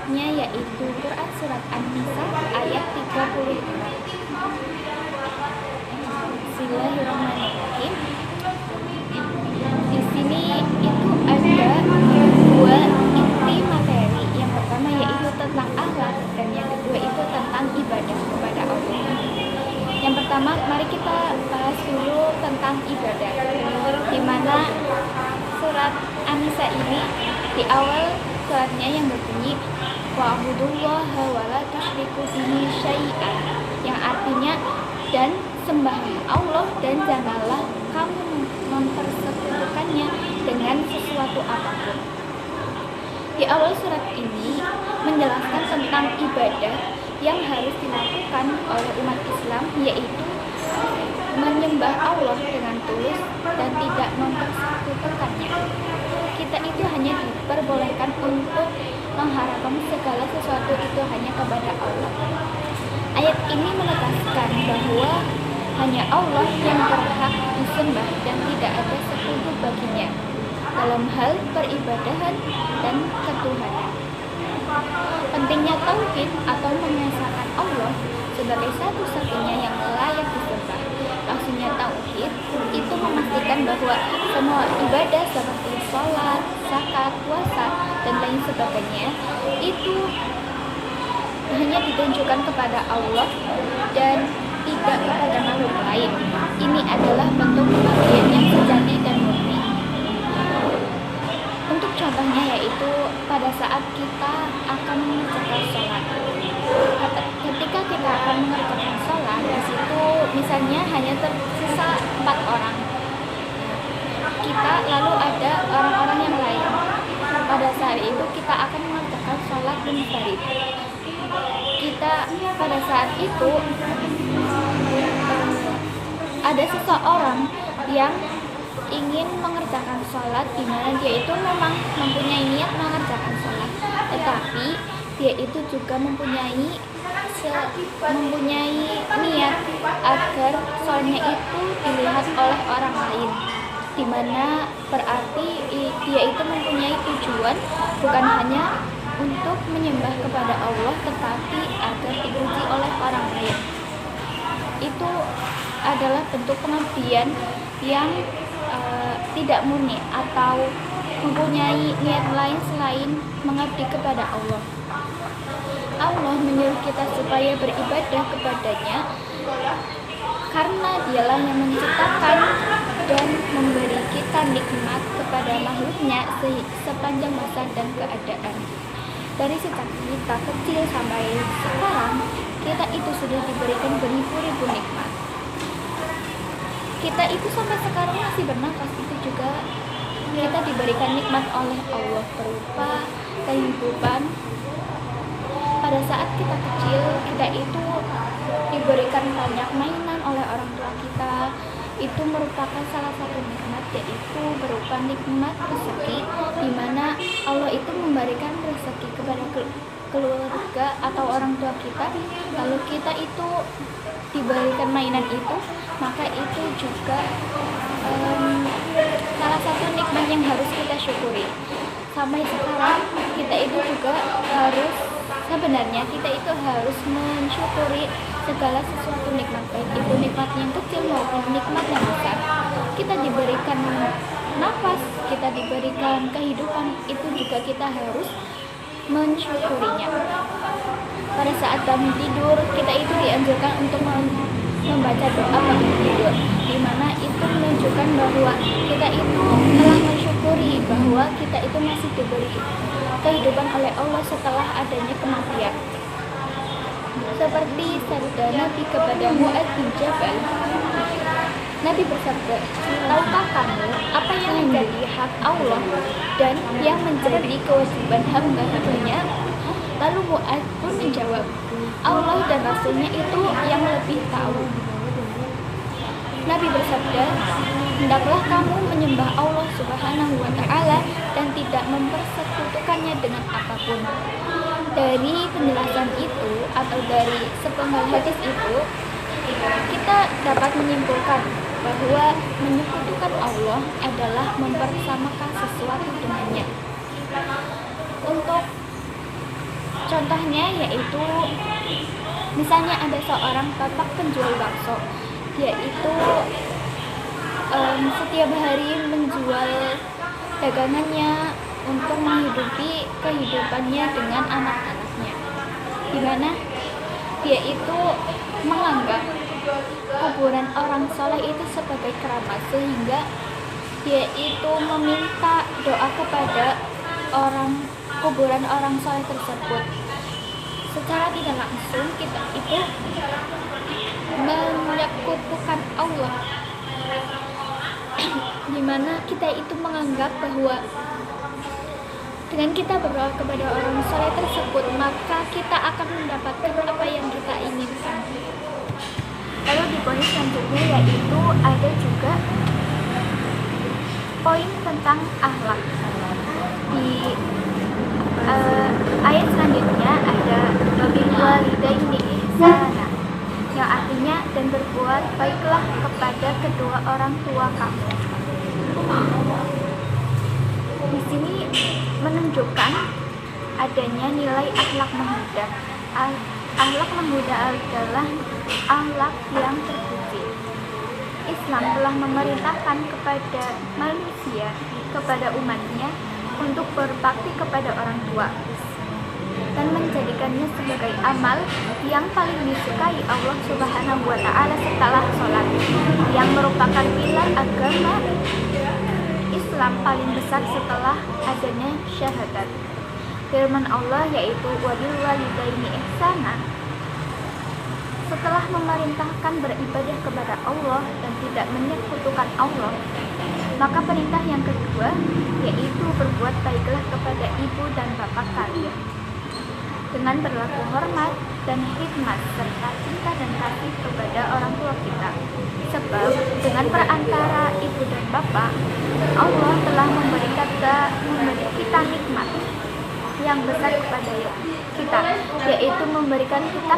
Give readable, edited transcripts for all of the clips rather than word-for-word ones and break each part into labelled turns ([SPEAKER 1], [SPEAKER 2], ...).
[SPEAKER 1] ayatnya yaitu Quran surat An-Nisa ayat 30. Bismillahirrahmanirrahim. Di sini itu ada dua inti materi. Yang pertama yaitu tentang akhlak dan yang kedua itu tentang ibadah kepada Allah. Yang pertama, mari kita bahas dulu tentang ibadah. Di mana surat An-Nisa ini di awal suratnya yang berbunyi wa'budullaha wa la tusyriku bihi syai'an, yang artinya dan sembahlah Allah dan janganlah kamu mempersekutukannya dengan sesuatu apapun. Di awal surat ini menjelaskan tentang ibadah yang harus dilakukan oleh umat Islam, yaitu menyembah Allah dengan tulus dan tidak mempersekutukannya. Kita itu hanya diperbolehkan untuk mengharapkan segala sesuatu itu hanya kepada Allah. Ayat ini menegaskan bahwa hanya Allah yang berhak disembah dan tidak ada sekutu baginya dalam hal peribadahan dan ketuhanan. Pentingnya tauhid atau mengesahkan Allah sebagai satu-satunya yang layak disembah. Maksudnya tauhid itu memastikan bahwa semua ibadah seperti sholat, zakat, puasa, dan lain sebagainya itu hanya ditunjukkan kepada Allah dan tidak kepada makhluk lain. Ini adalah bentuk pengabdian yang sejati dan murni. Untuk contohnya yaitu pada saat kita akan mengerjakan sholat. Ketika kita akan mengerjakan sholat, di situ misalnya hanya tersisa 4 orang. Kita lalu ada orang-orang yang lain. Pada saat itu kita akan mengerjakan sholat munfarid. Kita pada saat itu ada seseorang yang ingin mengerjakan sholat, di mana dia itu memang mempunyai niat mengerjakan sholat, tetapi dia itu juga mempunyai niat agar sholatnya itu dilihat oleh orang lain, di mana berarti dia itu mempunyai tujuan bukan hanya untuk menyembah kepada Allah, tetapi agar dipuji oleh orang lain. Itu adalah bentuk pengabdian yang tidak murni atau mempunyai niat lain selain mengabdi kepada Allah. Allah menyuruh kita supaya beribadah kepadanya karena dialah yang menciptakan dan memberi kita nikmat kepada makhluknya sepanjang masa dan keadaan. Dari sejak kita kecil sampai sekarang, kita itu sudah diberikan beribu-ribu nikmat. Kita itu sampai sekarang masih bernafas, itu juga kita diberikan nikmat oleh Allah berupa kehidupan. Pada saat kita kecil, kita itu diberikan banyak mainan oleh orang tua kita. Itu merupakan salah satu nikmat, yaitu berupa nikmat rezeki, di mana Allah itu memberikan rezeki kepada keluarga atau orang tua kita. Lalu kita itu diberikan mainan itu, maka itu juga salah satu nikmat yang harus kita syukuri. Sampai sekarang kita itu juga sebenarnya kita itu harus mensyukuri segala sesuatu nikmat, baik itu nikmat yang kecil maupun nikmat yang besar. Kita diberikan nafas, kita diberikan kehidupan, itu juga kita harus mensyukurinya. Pada saat bangun tidur, kita itu dianjurkan untuk membaca doa bangun tidur, di mana itu menunjukkan bahwa kita itu telah mensyukuri bahwa kita itu masih diberi kehidupan oleh Allah setelah adanya kematian. Seperti sabda Nabi kepada Mu'adz bin Jabal, Nabi bersabda, tahukah kamu apa yang menjadi hak Allah dan yang menjadi kewajiban hamba-hambanya? Lalu Mu'adz pun menjawab, Allah dan Rasulnya itu yang lebih tahu. Nabi bersabda, hendaklah kamu menyembah Allah Subhanahu wa Ta'ala dan tidak mempersekutukannya dengan apapun. Dari penjelasan itu atau dari sepenggal hadis itu, kita dapat menyimpulkan bahwa menyekutukan Allah adalah mempersamakan sesuatu dengannya. Untuk Contohnya yaitu misalnya ada seorang bapak penjual bakso, dia itu setiap hari menjual dagangannya untuk menghidupi kehidupannya dengan anak-anaknya, di mana dia itu menganggap kuburan orang soleh itu sebagai keramat, sehingga dia itu meminta doa kepada kuburan orang soleh tersebut. Secara tidak langsung kita itu menyekutukan Allah, dimana kita itu menganggap bahwa dengan kita berdoa kepada orang soleh tersebut, maka kita akan mendapatkan apa yang kita inginkan. Lalu di poin selanjutnya yaitu ada juga poin tentang akhlak. Di ayat selanjutnya ada wabil walidaini ihsana, yang artinya dan berbuat baiklah kepada kedua orang tua kamu. Di sini menunjukkan adanya nilai akhlak muda. Akhlak muda adalah akhlak yang terpuji. Islam telah memerintahkan kepada manusia, kepada umatnya untuk berbakti kepada orang tua dan menjadikannya sebagai amal yang paling disukai Allah Subhanahu wa Ta'ala setelah sholat, yang merupakan pilar agama Islam paling besar setelah adanya syahadat. Firman Allah yaitu wabil walidaini ihsana, setelah memerintahkan beribadah kepada Allah dan tidak menyekutukan Allah, maka perintah yang kedua yaitu berbuat baiklah kepada ibu dan bapak kalian dengan berlaku hormat dan khidmat serta cinta dan kasih kepada orang tua kita. Sebab dengan perantara ibu dan bapak, Allah telah memberi kita nikmat yang besar kepada kita, yaitu memberikan kita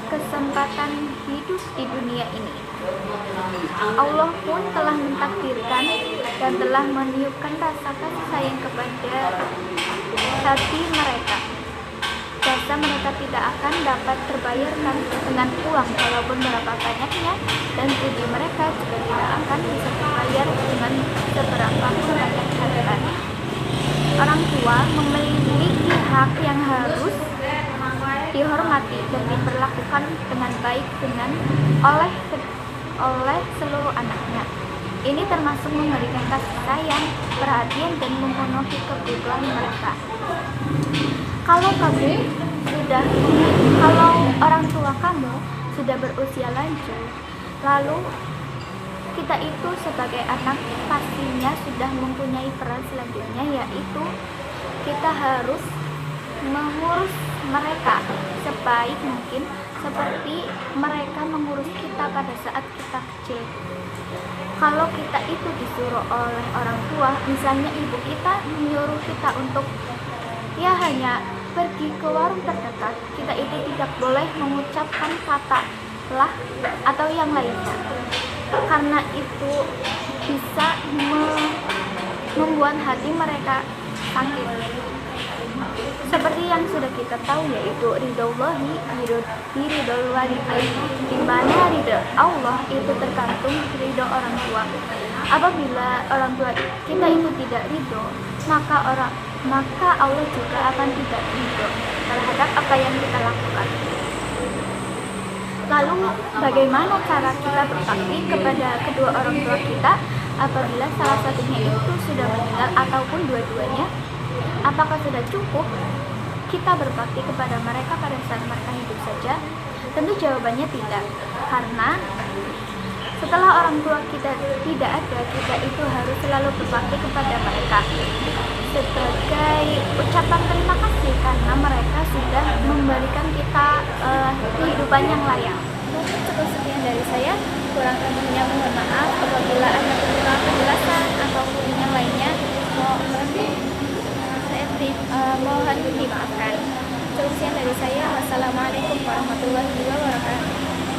[SPEAKER 1] kesempatan hidup di dunia ini. Allah pun telah mentakdirkan dan telah meniupkan rasa kasih sayang kepada hati mereka. Jasa mereka tidak akan dapat terbayarkan dengan uang walaupun berapa banyaknya, dan puji mereka juga tidak akan bisa terbayar dengan seberapa pun banyak harta. Orang tua memiliki hak yang harus dihormati dan diperlakukan dengan baik oleh seluruh anaknya. Ini termasuk memberikan kasih sayang, perhatian, dan memenuhi kebutuhan mereka. Kalau orang tua kamu sudah berusia lanjut, lalu kita itu sebagai anak pastinya sudah mempunyai peran selanjutnya, yaitu kita harus mengurus mereka sebaik mungkin seperti mereka mengurus kita pada saat kita kecil. Kalau kita itu disuruh oleh orang tua, misalnya ibu kita menyuruh kita untuk hanya pergi ke warung terdekat, kita itu tidak boleh mengucapkan kata lah atau yang lainnya, karena itu bisa membuat hati mereka sakit. Seperti yang sudah kita tahu, yaitu ridhollahi biridhol walidain, di mana ridho Allah itu tergantung ridho orang tua. Apabila orang tua kita itu tidak ridho, maka Allah juga akan tidak ridho terhadap apa yang kita lakukan. Lalu bagaimana cara kita berbakti kepada kedua orang tua kita apabila salah satunya itu sudah meninggal ataupun dua-duanya? Apakah sudah cukup kita berbakti kepada mereka pada saat mereka hidup saja? Tentu jawabannya tidak, karena setelah orang tua kita tidak ada, kita itu harus selalu berbakti kepada mereka sebagai ucapan terima kasih karena mereka sudah memberikan kita kehidupan yang layak. Cukup sekian dari saya, kurang lebihnya mohon maaf. Apabila ada kurang penjelasan ataupun yang lainnya mohon dimaafkan. Cukup sekian dari saya. Wassalamualaikum warahmatullahi